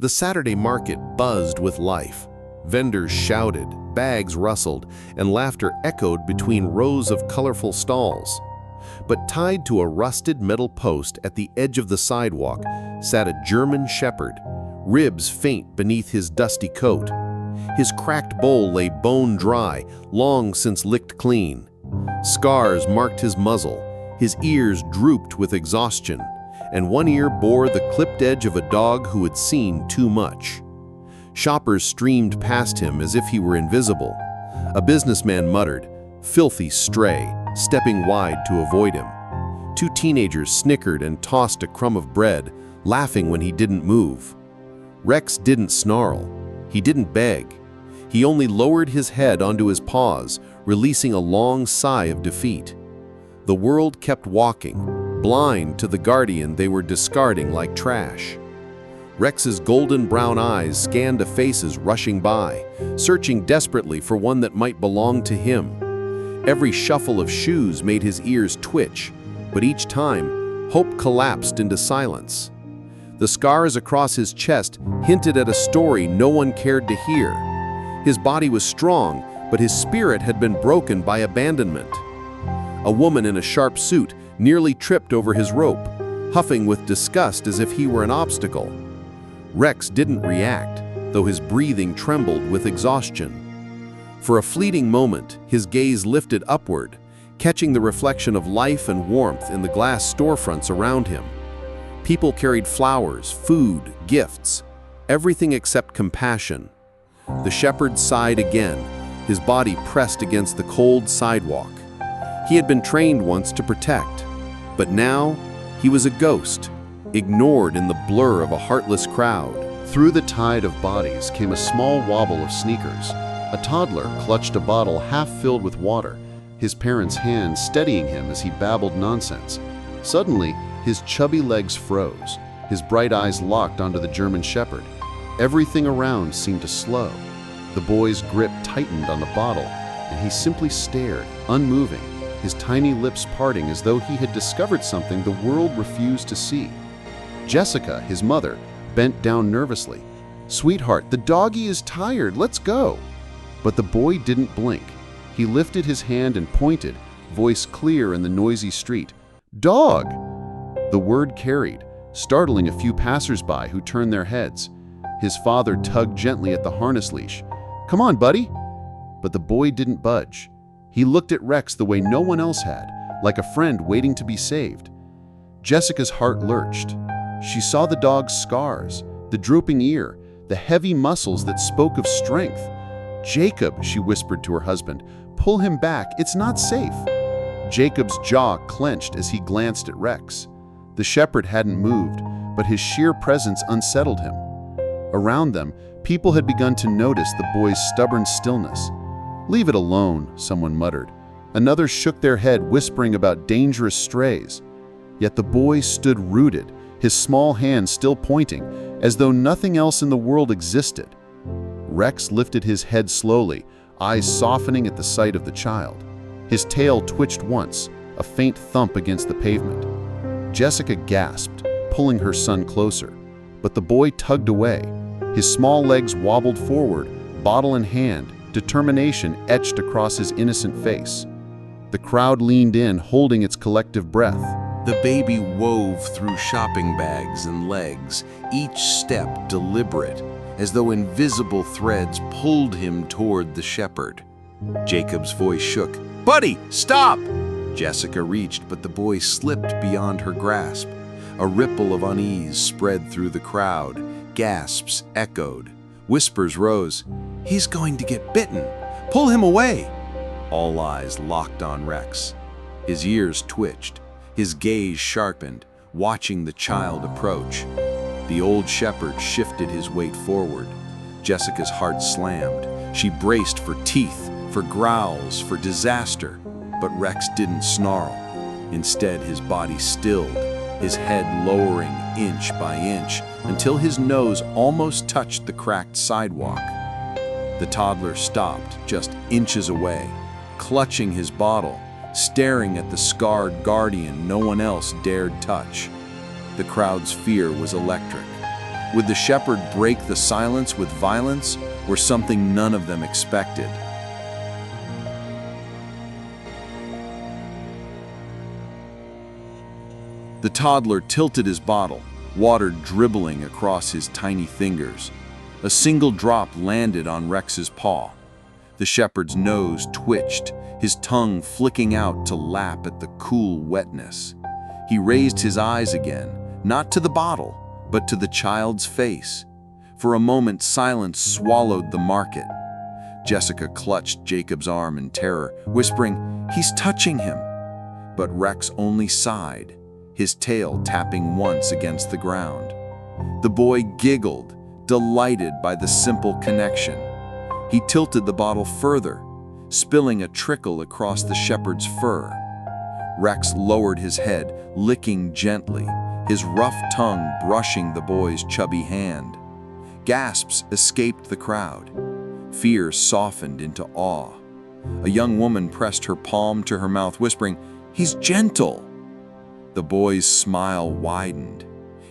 The Saturday market buzzed with life. Vendors shouted, bags rustled, and laughter echoed between rows of colorful stalls. But tied to a rusted metal post at the edge of the sidewalk sat a German shepherd, ribs faint beneath his dusty coat. His cracked bowl lay bone dry, long since licked clean. Scars marked his muzzle, his ears drooped with exhaustion, and one ear bore the clipped edge of a dog who had seen too much. Shoppers streamed past him as if he were invisible. A businessman muttered, "Filthy stray," stepping wide to avoid him. Two teenagers snickered and tossed a crumb of bread, laughing when he didn't move. Rex didn't snarl. He didn't beg. He only lowered his head onto his paws, releasing a long sigh of defeat. The world kept walking, blind to the guardian they were discarding like trash. Rex's golden brown eyes scanned the faces rushing by, searching desperately for one that might belong to him. Every shuffle of shoes made his ears twitch, but each time, hope collapsed into silence. The scars across his chest hinted at a story no one cared to hear. His body was strong, but his spirit had been broken by abandonment. A woman in a sharp suit nearly tripped over his rope, huffing with disgust as if he were an obstacle. Rex didn't react, though his breathing trembled with exhaustion. For a fleeting moment, his gaze lifted upward, catching the reflection of life and warmth in the glass storefronts around him. People carried flowers, food, gifts, everything except compassion. The shepherd sighed again, his body pressed against the cold sidewalk. He had been trained once to protect, but now he was a ghost, ignored in the blur of a heartless crowd. Through the tide of bodies came a small wobble of sneakers. A toddler clutched a bottle half filled with water, his parents' hands steadying him as he babbled nonsense. Suddenly, his chubby legs froze, his bright eyes locked onto the German shepherd. Everything around seemed to slow. The boy's grip tightened on the bottle, and he simply stared, unmoving, his tiny lips parting as though he had discovered something the world refused to see. Jessica, his mother, bent down nervously. "Sweetheart, the doggy is tired, let's go." But the boy didn't blink. He lifted his hand and pointed, voice clear in the noisy street. "Dog!" The word carried, startling a few passers-by who turned their heads. His father tugged gently at the harness leash. "Come on, buddy." But the boy didn't budge. He looked at Rex the way no one else had, like a friend waiting to be saved. Jessica's heart lurched. She saw the dog's scars, the drooping ear, the heavy muscles that spoke of strength. "Jacob," she whispered to her husband, "pull him back, it's not safe." Jacob's jaw clenched as he glanced at Rex. The shepherd hadn't moved, but his sheer presence unsettled him. Around them, people had begun to notice the boy's stubborn stillness. "Leave it alone," someone muttered. Another shook their head, whispering about dangerous strays. Yet the boy stood rooted, his small hand still pointing, as though nothing else in the world existed. Rex lifted his head slowly, eyes softening at the sight of the child. His tail twitched once, a faint thump against the pavement. Jessica gasped, pulling her son closer, but the boy tugged away. His small legs wobbled forward, bottle in hand, determination etched across his innocent face. The crowd leaned in, holding its collective breath. The baby wove through shopping bags and legs, each step deliberate, as though invisible threads pulled him toward the shepherd. Jacob's voice shook. "Buddy, stop!" Jessica reached, but the boy slipped beyond her grasp. A ripple of unease spread through the crowd. Gasps echoed. Whispers rose. "He's going to get bitten! Pull him away!" All eyes locked on Rex. His ears twitched. His gaze sharpened, watching the child approach. The old shepherd shifted his weight forward. Jessica's heart slammed. She braced for teeth, for growls, for disaster. But Rex didn't snarl. Instead, his body stilled, his head lowering inch by inch until his nose almost touched the cracked sidewalk. The toddler stopped just inches away, clutching his bottle, staring at the scarred guardian no one else dared touch. The crowd's fear was electric. Would the shepherd break the silence with violence, or something none of them expected? The toddler tilted his bottle, water dribbling across his tiny fingers. A single drop landed on Rex's paw. The shepherd's nose twitched, his tongue flicking out to lap at the cool wetness. He raised his eyes again, not to the bottle, but to the child's face. For a moment, silence swallowed the market. Jessica clutched Jacob's arm in terror, whispering, "He's touching him." But Rex only sighed, his tail tapping once against the ground. The boy giggled, delighted by the simple connection. He tilted the bottle further, spilling a trickle across the shepherd's fur. Rex lowered his head, licking gently, his rough tongue brushing the boy's chubby hand. Gasps escaped the crowd. Fear softened into awe. A young woman pressed her palm to her mouth, whispering, "He's gentle." The boy's smile widened.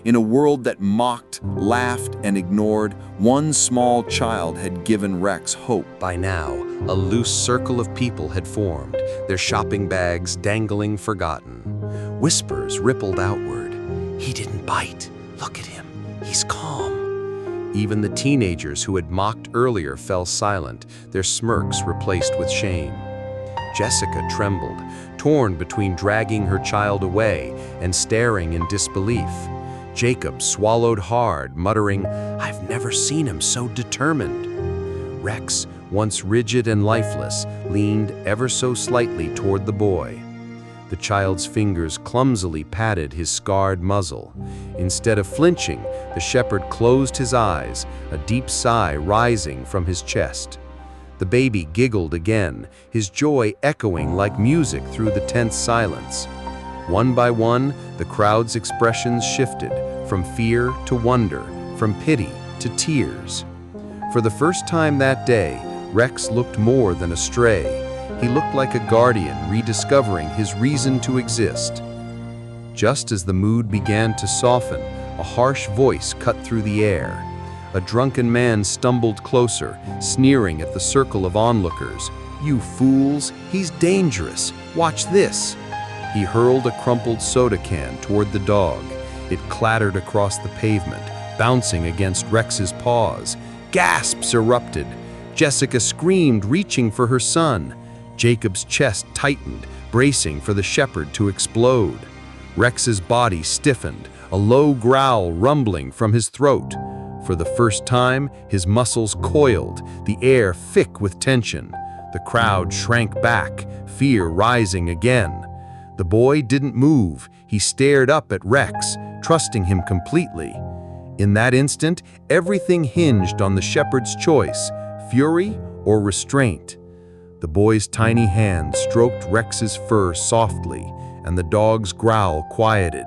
In a world that mocked, laughed, and ignored, one small child had given Rex hope. By now, a loose circle of people had formed, their shopping bags dangling forgotten. Whispers rippled outward. "He didn't bite. Look at him. He's calm." Even the teenagers who had mocked earlier fell silent, their smirks replaced with shame. Jessica trembled, torn between dragging her child away and staring in disbelief. Jacob swallowed hard, muttering, "I've never seen him so determined." Rex, once rigid and lifeless, leaned ever so slightly toward the boy. The child's fingers clumsily patted his scarred muzzle. Instead of flinching, the shepherd closed his eyes, a deep sigh rising from his chest. The baby giggled again, his joy echoing like music through the tense silence. One by one, the crowd's expressions shifted, from fear to wonder, from pity to tears. For the first time that day, Rex looked more than a stray. He looked like a guardian rediscovering his reason to exist. Just as the mood began to soften, a harsh voice cut through the air. A drunken man stumbled closer, sneering at the circle of onlookers. "You fools, he's dangerous. Watch this." He hurled a crumpled soda can toward the dog. It clattered across the pavement, bouncing against Rex's paws. Gasps erupted. Jessica screamed, reaching for her son. Jacob's chest tightened, bracing for the shepherd to explode. Rex's body stiffened, a low growl rumbling from his throat. For the first time, his muscles coiled, the air thick with tension. The crowd shrank back, fear rising again. The boy didn't move. He stared up at Rex, trusting him completely. In that instant, everything hinged on the shepherd's choice, fury or restraint. The boy's tiny hand stroked Rex's fur softly, and the dog's growl quieted.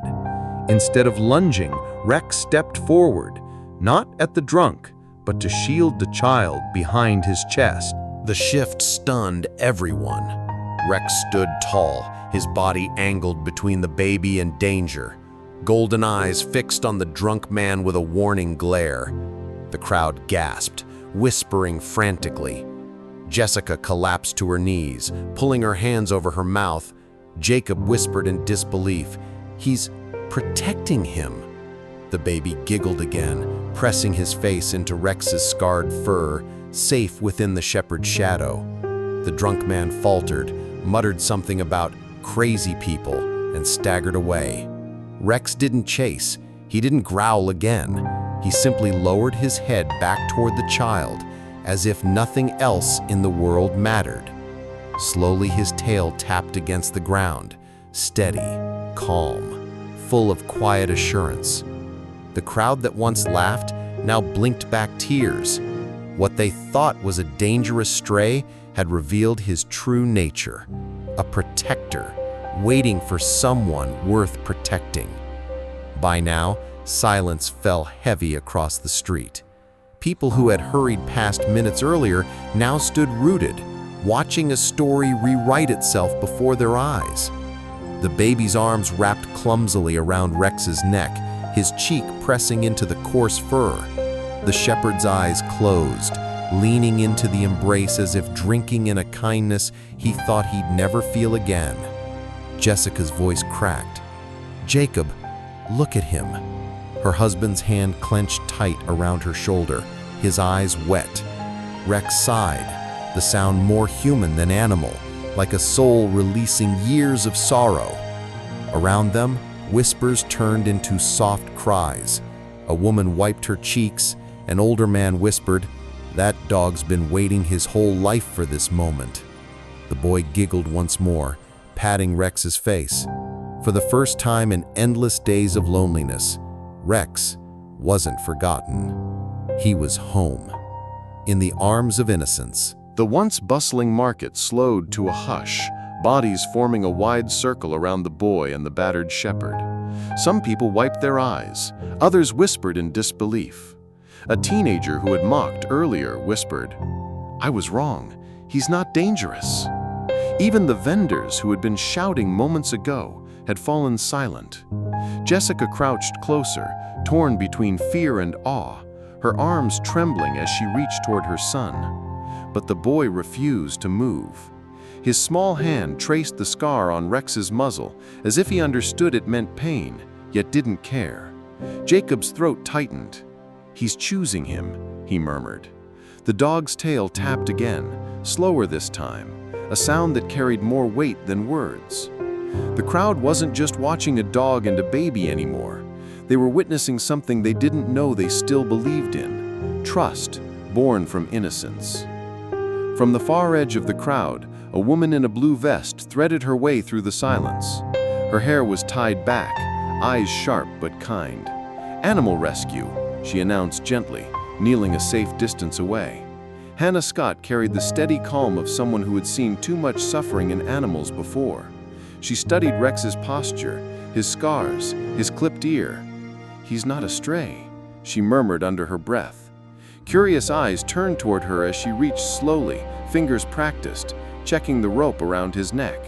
Instead of lunging, Rex stepped forward, not at the drunk, but to shield the child behind his chest. The shift stunned everyone. Rex stood tall, his body angled between the baby and danger, golden eyes fixed on the drunk man with a warning glare. The crowd gasped, whispering frantically. Jessica collapsed to her knees, pulling her hands over her mouth. Jacob whispered in disbelief, "He's protecting him." The baby giggled again, pressing his face into Rex's scarred fur, safe within the shepherd's shadow. The drunk man faltered, muttered something about crazy people, and staggered away. Rex didn't chase. He didn't growl again. He simply lowered his head back toward the child, as if nothing else in the world mattered. Slowly his tail tapped against the ground, steady, calm, full of quiet assurance. The crowd that once laughed now blinked back tears. What they thought was a dangerous stray had revealed his true nature, a protector, waiting for someone worth protecting. By now, silence fell heavy across the street. People who had hurried past minutes earlier now stood rooted, watching a story rewrite itself before their eyes. The baby's arms wrapped clumsily around Rex's neck, his cheek pressing into the coarse fur. The shepherd's eyes closed, leaning into the embrace as if drinking in a kindness he thought he'd never feel again. Jessica's voice cracked. "Jacob, look at him." Her husband's hand clenched tight around her shoulder, his eyes wet. Rex sighed, the sound more human than animal, like a soul releasing years of sorrow. Around them, whispers turned into soft cries. A woman wiped her cheeks. An older man whispered, "That dog's been waiting his whole life for this moment." The boy giggled once more, patting Rex's face. For the first time in endless days of loneliness, Rex wasn't forgotten. He was home, in the arms of innocence. The once bustling market slowed to a hush, bodies forming a wide circle around the boy and the battered shepherd. Some people wiped their eyes, others whispered in disbelief. A teenager who had mocked earlier whispered, "I was wrong, he's not dangerous." Even the vendors who had been shouting moments ago had fallen silent. Jessica crouched closer, torn between fear and awe, her arms trembling as she reached toward her son. But the boy refused to move. His small hand traced the scar on Rex's muzzle, as if he understood it meant pain, yet didn't care. Jacob's throat tightened. "He's choosing him," he murmured. The dog's tail tapped again, slower this time, a sound that carried more weight than words. The crowd wasn't just watching a dog and a baby anymore. They were witnessing something they didn't know they still believed in: trust, born from innocence. From the far edge of the crowd, a woman in a blue vest threaded her way through the silence. Her hair was tied back, eyes sharp but kind. "Animal rescue," she announced gently, kneeling a safe distance away. Hannah Scott carried the steady calm of someone who had seen too much suffering in animals before. She studied Rex's posture, his scars, his clipped ear. "He's not a stray," she murmured under her breath. Curious eyes turned toward her as she reached slowly, fingers practiced, checking the rope around his neck.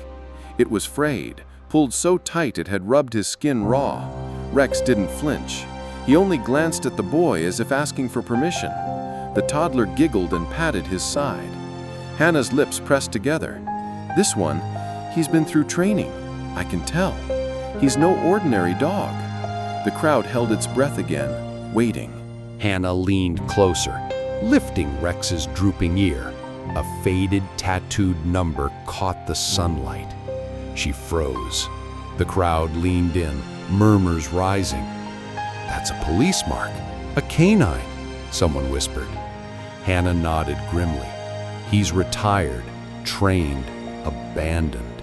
It was frayed, pulled so tight it had rubbed his skin raw. Rex didn't flinch. He only glanced at the boy as if asking for permission. The toddler giggled and patted his side. Hannah's lips pressed together. "This one, he's been through training. I can tell. He's no ordinary dog." The crowd held its breath again, waiting. Hannah leaned closer, lifting Rex's drooping ear. A faded, tattooed number caught the sunlight. She froze. The crowd leaned in, murmurs rising. "That's a police mark, a canine," someone whispered. Hannah nodded grimly. "He's retired, trained, abandoned."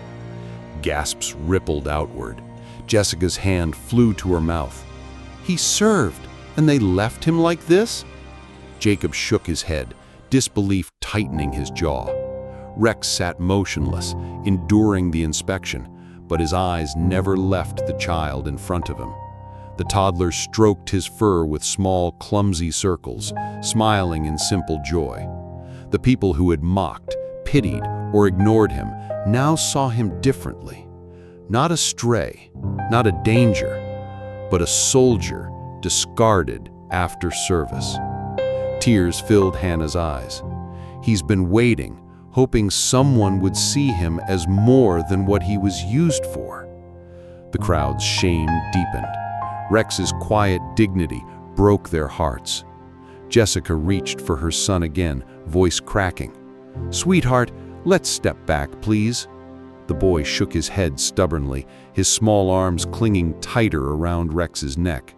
Gasps rippled outward. Jessica's hand flew to her mouth. "He served, and they left him like this?" Jacob shook his head, disbelief tightening his jaw. Rex sat motionless, enduring the inspection, but his eyes never left the child in front of him. The toddler stroked his fur with small, clumsy circles, smiling in simple joy. The people who had mocked, pitied, or ignored him now saw him differently. Not a stray, not a danger, but a soldier discarded after service. Tears filled Hannah's eyes. He's been waiting, hoping someone would see him as more than what he was used for. The crowd's shame deepened. Rex's quiet dignity broke their hearts. Jessica reached for her son again, voice cracking. "Sweetheart, let's step back, please." The boy shook his head stubbornly, his small arms clinging tighter around Rex's neck.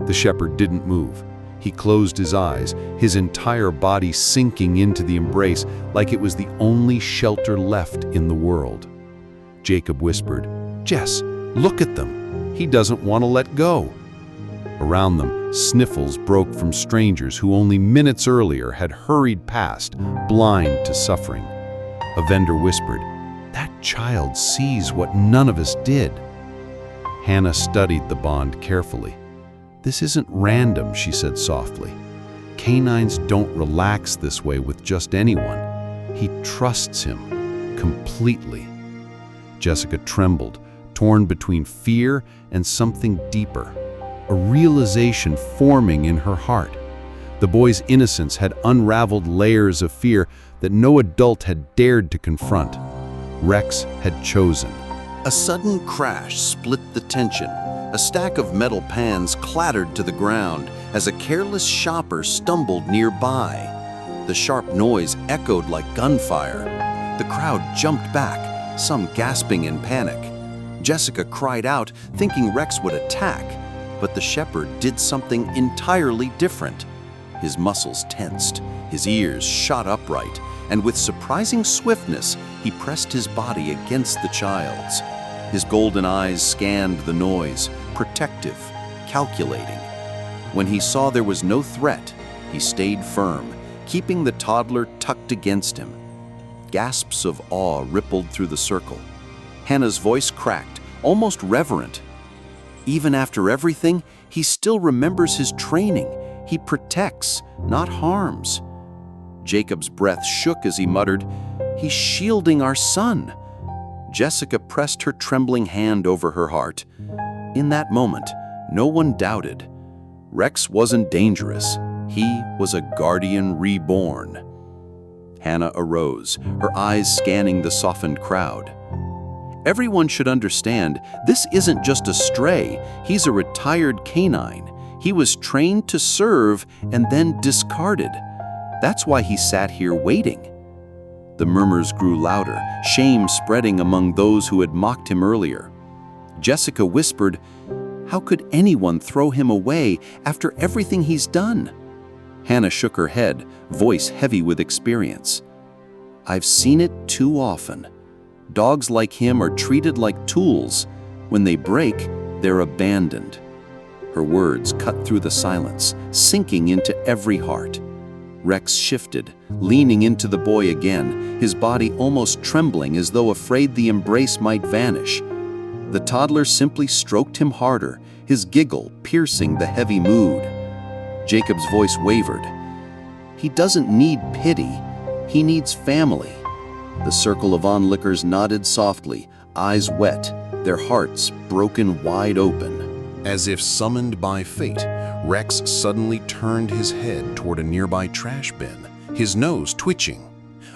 The shepherd didn't move. He closed his eyes, his entire body sinking into the embrace like it was the only shelter left in the world. Jacob whispered, "Jess, look at them. He doesn't want to let go." Around them, sniffles broke from strangers who only minutes earlier had hurried past, blind to suffering. A vendor whispered, "That child sees what none of us did." Hannah studied the bond carefully. "This isn't random," she said softly. "Canines don't relax this way with just anyone. He trusts him completely." Jessica trembled, torn between fear and something deeper. a realization forming in her heart. The boy's innocence had unraveled layers of fear that no adult had dared to confront. Rex had chosen. A sudden crash split the tension. A stack of metal pans clattered to the ground as a careless shopper stumbled nearby. The sharp noise echoed like gunfire. The crowd jumped back, some gasping in panic. Jessica cried out, thinking Rex would attack, but the shepherd did something entirely different. His muscles tensed, his ears shot upright, and with surprising swiftness, he pressed his body against the child's. His golden eyes scanned the noise, protective, calculating. When he saw there was no threat, he stayed firm, keeping the toddler tucked against him. Gasps of awe rippled through the circle. Hannah's voice cracked, almost reverent. Even after everything, he still remembers his training. He protects, not harms. Jacob's breath shook as he muttered, "He's shielding our son." Jessica pressed her trembling hand over her heart. In that moment, no one doubted. Rex wasn't dangerous. He was a guardian reborn. Hannah arose, her eyes scanning the softened crowd. Everyone should understand, this isn't just a stray. He's a retired canine. He was trained to serve and then discarded. That's why he sat here waiting. The murmurs grew louder, shame spreading among those who had mocked him earlier. Jessica whispered, "How could anyone throw him away after everything he's done?" Hannah shook her head, voice heavy with experience. "I've seen it too often. Dogs like him are treated like tools. When they break, they're abandoned." Her words cut through the silence, sinking into every heart. Rex shifted, leaning into the boy again, his body almost trembling as though afraid the embrace might vanish. The toddler simply stroked him harder, his giggle piercing the heavy mood. Jacob's voice wavered. "He doesn't need pity, he needs family." The circle of onlookers nodded softly, eyes wet, their hearts broken wide open. As if summoned by fate, Rex suddenly turned his head toward a nearby trash bin, his nose twitching.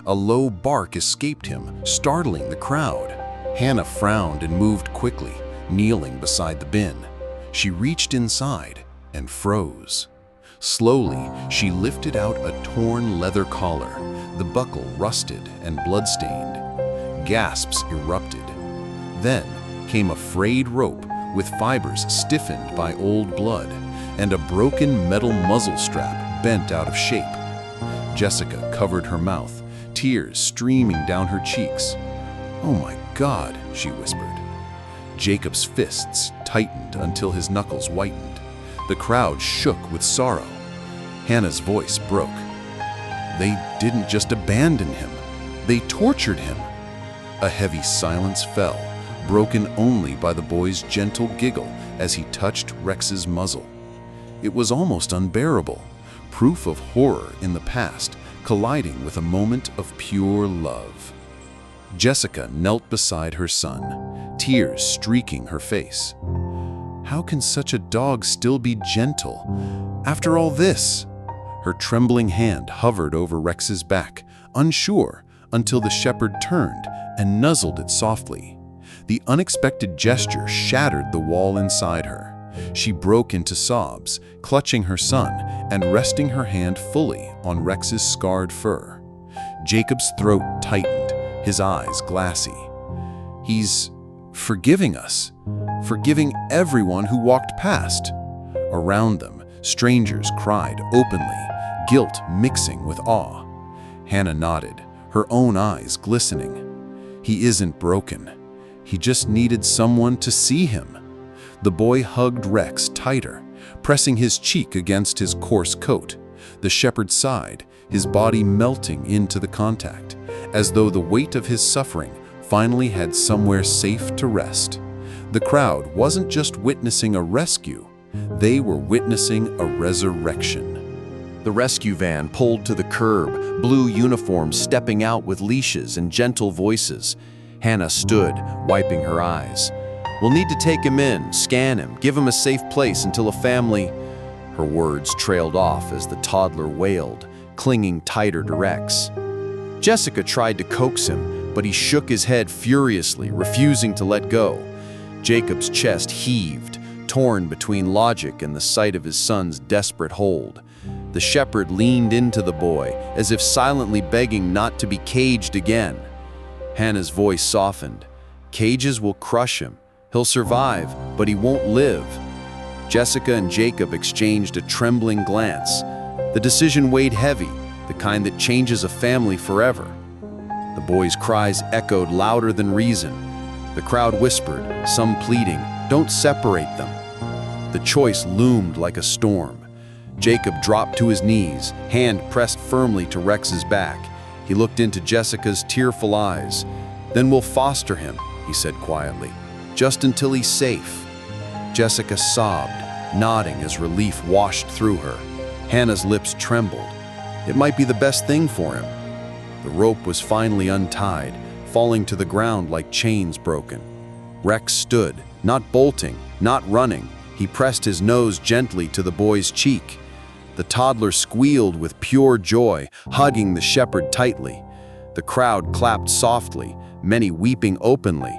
A low bark escaped him, startling the crowd. Hannah frowned and moved quickly, kneeling beside the bin. She reached inside and froze. Slowly, she lifted out a torn leather collar, the buckle rusted and bloodstained. Gasps erupted. Then came a frayed rope with fibers stiffened by old blood, and a broken metal muzzle strap bent out of shape. Jessica covered her mouth, tears streaming down her cheeks. "Oh my God," she whispered. Jacob's fists tightened until his knuckles whitened. The crowd shook with sorrow. Hannah's voice broke. "They didn't just abandon him, they tortured him." A heavy silence fell, broken only by the boy's gentle giggle as he touched Rex's muzzle. It was almost unbearable, proof of horror in the past, colliding with a moment of pure love. Jessica knelt beside her son, tears streaking her face. How can such a dog still be gentle after all this? Her trembling hand hovered over Rex's back, unsure, until the shepherd turned and nuzzled it softly. The unexpected gesture shattered the wall inside her. She broke into sobs, clutching her son and resting her hand fully on Rex's scarred fur. Jacob's throat tightened, his eyes glassy. "He's forgiving us, forgiving everyone who walked past." Around them, strangers cried openly, guilt mixing with awe. Hannah nodded, her own eyes glistening. "He isn't broken. He just needed someone to see him." The boy hugged Rex tighter, pressing his cheek against his coarse coat. The shepherd sighed, his body melting into the contact, as though the weight of his suffering finally had somewhere safe to rest. The crowd wasn't just witnessing a rescue, they were witnessing a resurrection. The rescue van pulled to the curb, blue uniforms stepping out with leashes and gentle voices. Hannah stood, wiping her eyes. We'll need to take him in, scan him, give him a safe place until a family—" Her words trailed off as the toddler wailed, clinging tighter to Rex. Jessica tried to coax him, but he shook his head furiously, refusing to let go. Jacob's chest heaved, torn between logic and the sight of his son's desperate hold. The shepherd leaned into the boy, as if silently begging not to be caged again. Hannah's voice softened. "Cages will crush him. He'll survive, but he won't live." Jessica and Jacob exchanged a trembling glance. The decision weighed heavy, the kind that changes a family forever. The boy's cries echoed louder than reason. The crowd whispered, some pleading, "Don't separate them." The choice loomed like a storm. Jacob dropped to his knees, hand pressed firmly to Rex's back. He looked into Jessica's tearful eyes. "Then we'll foster him," he said quietly, "just until he's safe." Jessica sobbed, nodding as relief washed through her. Hannah's lips trembled. It might be the best thing for him. The rope was finally untied, falling to the ground like chains broken. Rex stood, not bolting, not running. He pressed his nose gently to the boy's cheek. The toddler squealed with pure joy, hugging the shepherd tightly. The crowd clapped softly, many weeping openly.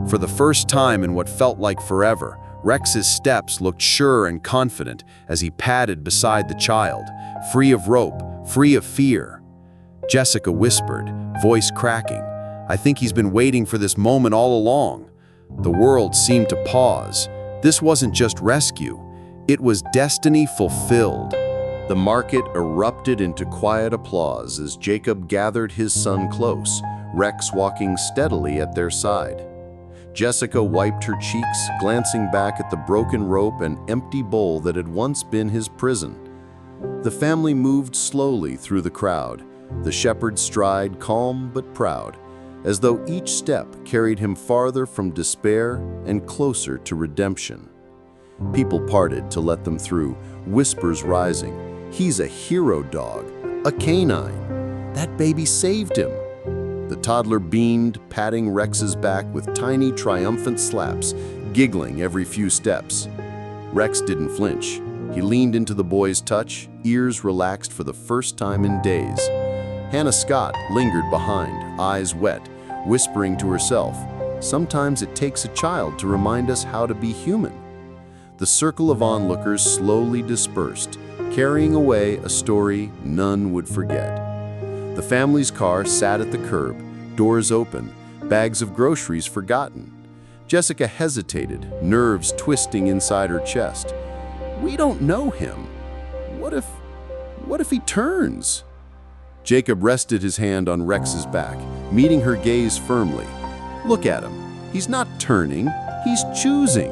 For the first time in what felt like forever, Rex's steps looked sure and confident as he padded beside the child, free of rope, free of fear. Jessica whispered, voice cracking, "I think he's been waiting for this moment all along." The world seemed to pause. This wasn't just rescue, it was destiny fulfilled. The market erupted into quiet applause as Jacob gathered his son close, Rex walking steadily at their side. Jessica wiped her cheeks, glancing back at the broken rope and empty bowl that had once been his prison. The family moved slowly through the crowd, the shepherd's stride calm but proud, as though each step carried him farther from despair and closer to redemption. People parted to let them through, whispers rising. "He's a hero dog, a canine. That baby saved him." The toddler beamed, patting Rex's back with tiny triumphant slaps, giggling every few steps. Rex didn't flinch. He leaned into the boy's touch, ears relaxed for the first time in days. Hannah Scott lingered behind, eyes wet, whispering to herself, "Sometimes it takes a child to remind us how to be human." The circle of onlookers slowly dispersed, carrying away a story none would forget. The family's car sat at the curb, doors open, bags of groceries forgotten. Jessica hesitated, nerves twisting inside her chest. "We don't know him. What if he turns?" Jacob rested his hand on Rex's back, meeting her gaze firmly. "Look at him. He's not turning, he's choosing."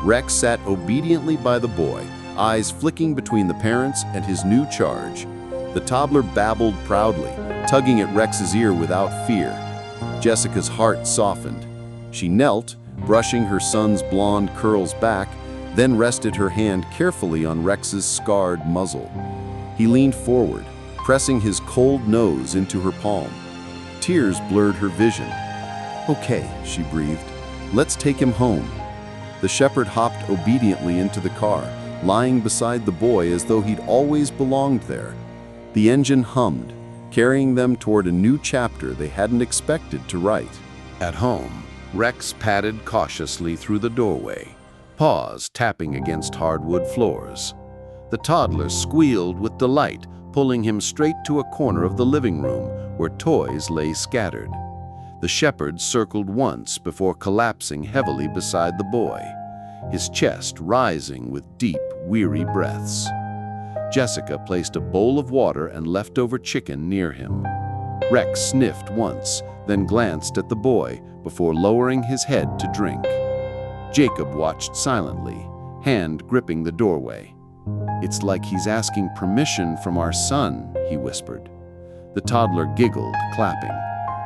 Rex sat obediently by the boy, eyes flicking between the parents and his new charge. The toddler babbled proudly, tugging at Rex's ear without fear. Jessica's heart softened. She knelt, brushing her son's blonde curls back, then rested her hand carefully on Rex's scarred muzzle. He leaned forward, pressing his cold nose into her palm. Tears blurred her vision. "Okay," she breathed. "Let's take him home." The shepherd hopped obediently into the car, lying beside the boy as though he'd always belonged there. The engine hummed, carrying them toward a new chapter they hadn't expected to write. At home, Rex padded cautiously through the doorway, paws tapping against hardwood floors. The toddler squealed with delight, pulling him straight to a corner of the living room where toys lay scattered. The shepherd circled once before collapsing heavily beside the boy, his chest rising with deep, weary breaths. Jessica placed a bowl of water and leftover chicken near him. Rex sniffed once, then glanced at the boy before lowering his head to drink. Jacob watched silently, hand gripping the doorway. "It's like he's asking permission from our son," he whispered. The toddler giggled, clapping.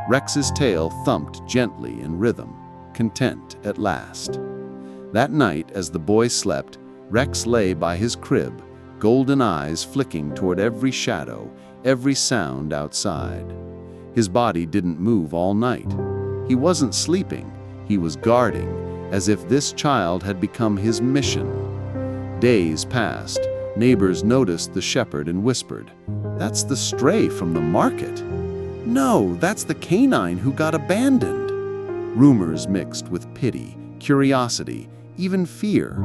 Rex's tail thumped gently in rhythm, content at last. That night, as the boy slept, Rex lay by his crib, golden eyes flicking toward every shadow, every sound outside. His body didn't move all night. He wasn't sleeping, he was guarding, as if this child had become his mission. Days passed. Neighbors noticed the shepherd and whispered, "That's the stray from the market." "No, that's the canine who got abandoned." Rumors mixed with pity, curiosity, even fear.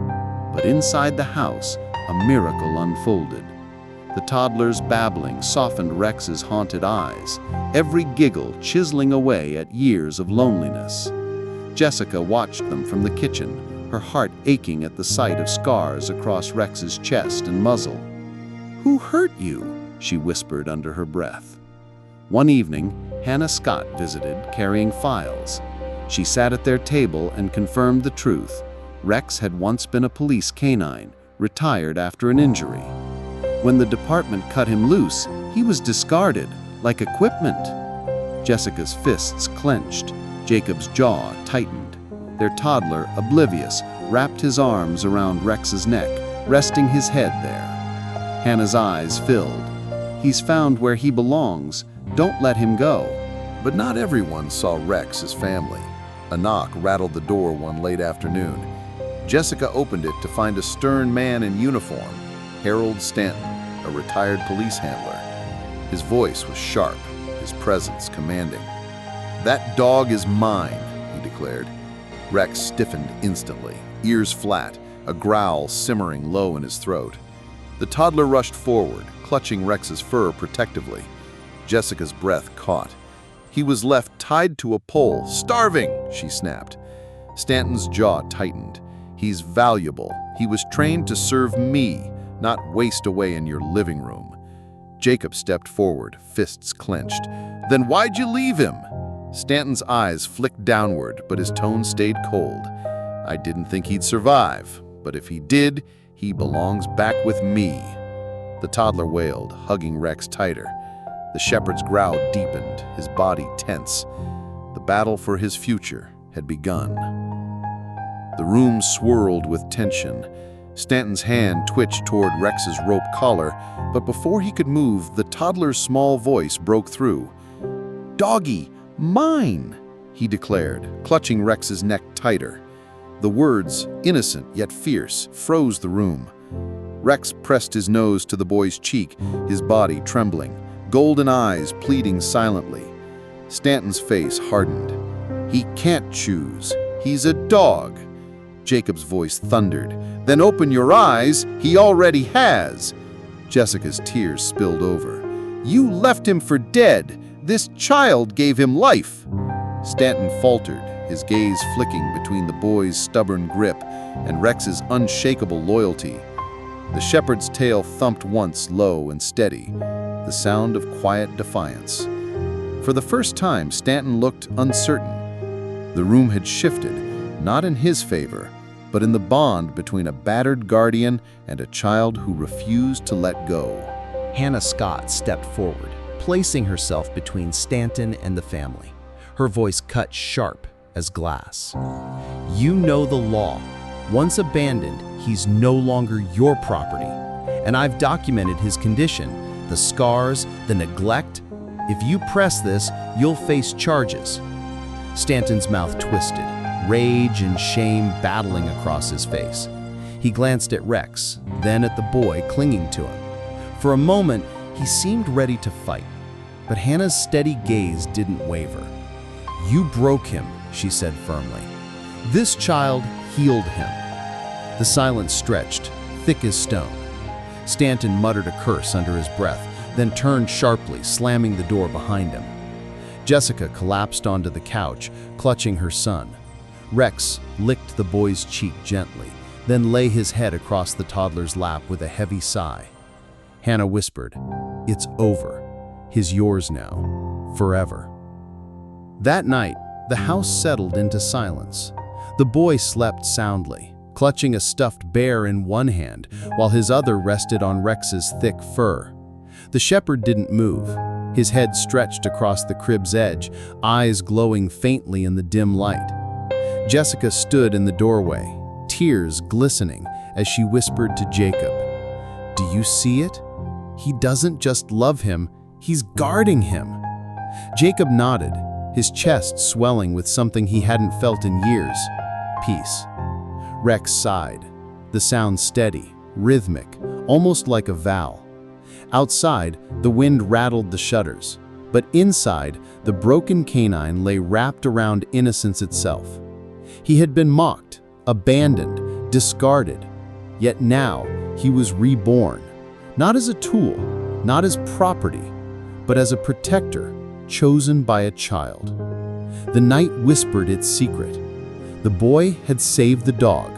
But inside the house, a miracle unfolded. The toddler's babbling softened Rex's haunted eyes, every giggle chiseling away at years of loneliness. Jessica watched them from the kitchen, her heart aching at the sight of scars across Rex's chest and muzzle. "Who hurt you?" she whispered under her breath. One evening, Hannah Scott visited, carrying files. She sat at their table and confirmed the truth. Rex had once been a police canine, retired after an injury. When the department cut him loose, he was discarded, like equipment. Jessica's fists clenched. Jacob's jaw tightened. Their toddler, oblivious, wrapped his arms around Rex's neck, resting his head there. Hannah's eyes filled. "He's found where he belongs. Don't let him go." But not everyone saw Rex as family. A knock rattled the door one late afternoon. Jessica opened it to find a stern man in uniform, Harold Stanton, a retired police handler. His voice was sharp, his presence commanding. "That dog is mine," he declared. Rex stiffened instantly, ears flat, a growl simmering low in his throat. The toddler rushed forward, clutching Rex's fur protectively. Jessica's breath caught. He was left tied to a pole, starving, she snapped. Stanton's jaw tightened. "He's valuable. He was trained to serve me, not waste away in your living room." Jacob stepped forward, fists clenched. "Then why'd you leave him?" Stanton's eyes flicked downward, but his tone stayed cold. "I didn't think he'd survive, but if he did, he belongs back with me." The toddler wailed, hugging Rex tighter. The shepherd's growl deepened, his body tense. The battle for his future had begun. The room swirled with tension. Stanton's hand twitched toward Rex's rope collar, but before he could move, the toddler's small voice broke through. "Doggy, mine!" he declared, clutching Rex's neck tighter. The words, innocent yet fierce, froze the room. Rex pressed his nose to the boy's cheek, his body trembling, golden eyes pleading silently. Stanton's face hardened. "He can't choose. He's a dog." Jacob's voice thundered. "Then open your eyes. He already has." Jessica's tears spilled over. "You left him for dead. This child gave him life." Stanton faltered, his gaze flicking between the boy's stubborn grip and Rex's unshakable loyalty. The shepherd's tail thumped once low and steady, the sound of quiet defiance. For the first time, Stanton looked uncertain. The room had shifted, not in his favor, but in the bond between a battered guardian and a child who refused to let go. Hannah Scott stepped forward, placing herself between Stanton and the family. Her voice cut sharp as glass. "You know the law. Once abandoned, he's no longer your property. And I've documented his condition, the scars, the neglect. If you press this, you'll face charges." Stanton's mouth twisted, rage and shame battling across his face. He glanced at Rex, then at the boy clinging to him. For a moment, he seemed ready to fight, but Hannah's steady gaze didn't waver. "You broke him," she said firmly. "This child healed him." The silence stretched, thick as stone. Stanton muttered a curse under his breath, then turned sharply, slamming the door behind him. Jessica collapsed onto the couch, clutching her son. Rex licked the boy's cheek gently, then lay his head across the toddler's lap with a heavy sigh. Hannah whispered, "It's over. He's yours now, forever." That night, the house settled into silence. The boy slept soundly, clutching a stuffed bear in one hand, while his other rested on Rex's thick fur. The shepherd didn't move, his head stretched across the crib's edge, eyes glowing faintly in the dim light. Jessica stood in the doorway, tears glistening as she whispered to Jacob, "Do you see it? He doesn't just love him, he's guarding him." Jacob nodded, his chest swelling with something he hadn't felt in years. peace. Rex sighed, the sound steady, rhythmic, almost like a vow. Outside, the wind rattled the shutters, but inside, the broken canine lay wrapped around innocence itself. He had been mocked, abandoned, discarded, yet now he was reborn, not as a tool, not as property, but as a protector chosen by a child. The night whispered its secret. The boy had saved the dog,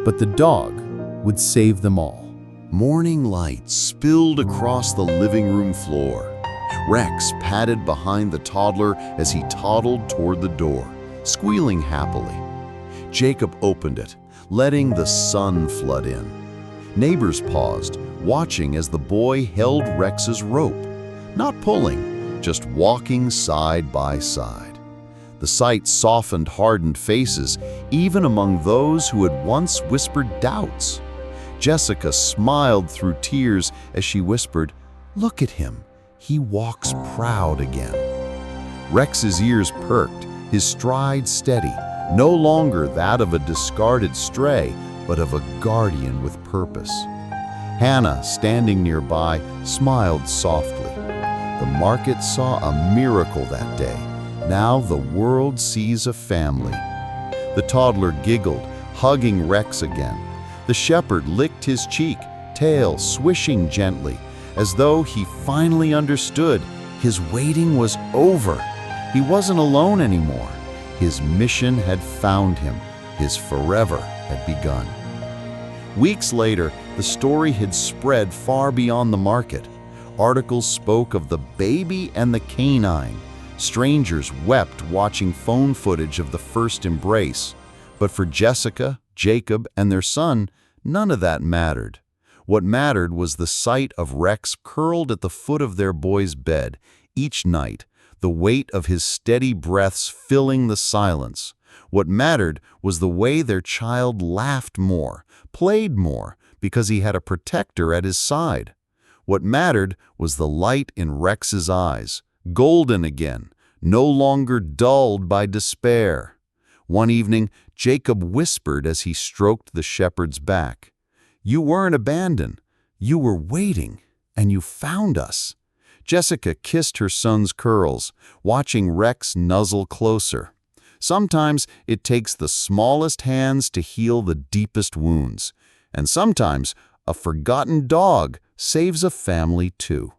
but the dog would save them all. Morning light spilled across the living room floor. Rex padded behind the toddler as he toddled toward the door, squealing happily. Jacob opened it, letting the sun flood in. Neighbors paused, watching as the boy held Rex's rope, not pulling, just walking side by side. The sight softened hardened faces, even among those who had once whispered doubts. Jessica smiled through tears as she whispered, "Look at him. He walks proud again." Rex's ears perked, his stride steady, no longer that of a discarded stray, but of a guardian with purpose. Hannah, standing nearby, smiled softly. The market saw a miracle that day. Now the world sees a family. The toddler giggled, hugging Rex again. The shepherd licked his cheek, tail swishing gently, as though he finally understood his waiting was over. He wasn't alone anymore. His mission had found him. His forever had begun. Weeks later, the story had spread far beyond the market. Articles spoke of the baby and the canine. Strangers wept watching phone footage of the first embrace. But for Jessica, Jacob, and their son, none of that mattered. What mattered was the sight of Rex curled at the foot of their boy's bed each night, the weight of his steady breaths filling the silence. What mattered was the way their child laughed more, played more, because he had a protector at his side. What mattered was the light in Rex's eyes, golden again, no longer dulled by despair. One evening, Jacob whispered as he stroked the shepherd's back, "You weren't abandoned. You were waiting, and you found us." Jessica kissed her son's curls, watching Rex nuzzle closer. Sometimes it takes the smallest hands to heal the deepest wounds, and sometimes a forgotten dog saves a family too.